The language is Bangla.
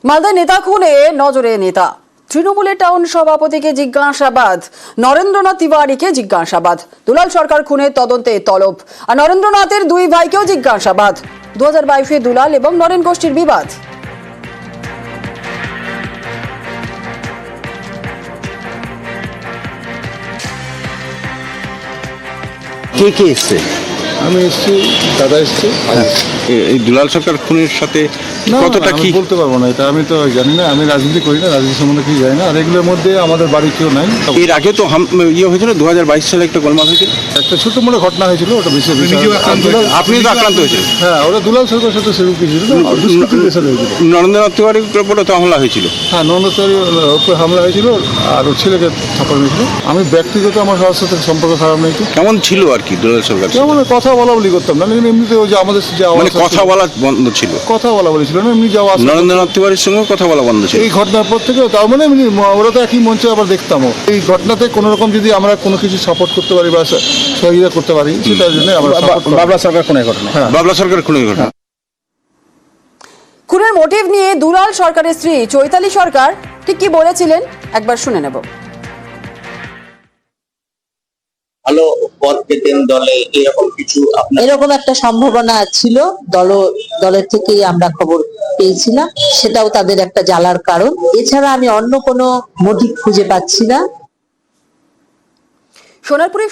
মালদায় নেতা খুনে নজরে নেতা, তৃণমূলের টাউন সভাপতিকে জিজ্ঞাসাবাদ, নরেন্দ্রনাথ তিওয়ারিকে জিজ্ঞাসাবাদ, দুলাল সরকার খুনের তদন্তে তলব, আর নরেন্দ্রনাথের দুই ভাইকেও জিজ্ঞাসাবাদ। 2022-এ দুলাল এবং নরেন গোষ্ঠীর বিবাদ। কে কে এসছে? আমি এসছি, দাদা এসছে। এই দুলাল সরকার খুনের সাথে না, কতটা আমি কি বলতে পারবো না, এটা আমি তো জানি না, আমি রাজনীতি করি না, রাজনীতি সম্বন্ধে কিছু জানি না। আর এগুলোর মধ্যে আমাদের বাড়ি কেউ নাই। এর আগে তো হয়েছিল 2022 সালে একটা গোলমাল হয়েছিল, একটা ছোট মোটো ঘটনা হয়েছিল, ওটা বেশি আপনি তো আক্রান্ত হয়েছিল। হ্যাঁ, ওটা দুলাল সরকারের সাথে সেরকম কিছু ছিল না, দুষ্কৃতীদের সাথে হয়েছিল। নরেন্দ্রনাথ তিওয়ারির উপরে তো হামলা হয়েছিল। হ্যাঁ, নন্দতারির উপরে হামলা হয়েছিল আর ওর ছেলেকে থাপ্পড় মেরেছিল। আমি ব্যক্তিগত আমার সবার সাথে সম্পর্ক খারাপ নেই। কেমন ছিল আর কি দুলাল সরকার? কেমন কথা বলা বলি করতাম না, কিন্তু এমনিতে ওই যে আমাদের যে মানে কথা বলা বন্ধ ছিল? কথা বলা বলি ছিল না, এমনি যাওয়া আসা। নরেন্দ্রনাথ তিওয়ারির সঙ্গে কথা বলা বন্ধ ছিল এই ঘটনার পর থেকে তার মানে এমনি ওরা তো একই মঞ্চে আবার দেখতামও। এই ঘটনাতে কোনো রকম যদি আমরা কোনো কিছু সাপোর্ট করতে পারি বা সহযোগিতা করতে পারি, সেটার জন্য আমরা বাবলা সরকার খুনের ঘটনা। হ্যাঁ, বাবলা সরকার খুনের ঘটনা। খুনের মোটিভ নিয়ে দুলাল সরকারের স্ত্রী চৈতালি সরকার ঠিক কি বলেছিলেন একবার শুনে নেব। ভালো পদ পেতেন দলে, এরকম কিছু আপনার? এরকম একটা সম্ভাবনা ছিল, দলের থেকেই আমরা খবর পেয়েছিলাম, সেটাও তাদের একটা জ্বালার কারণ। এছাড়া আমি অন্য কোনো মোটিভ খুঁজে পাচ্ছি না। সোনারপুরে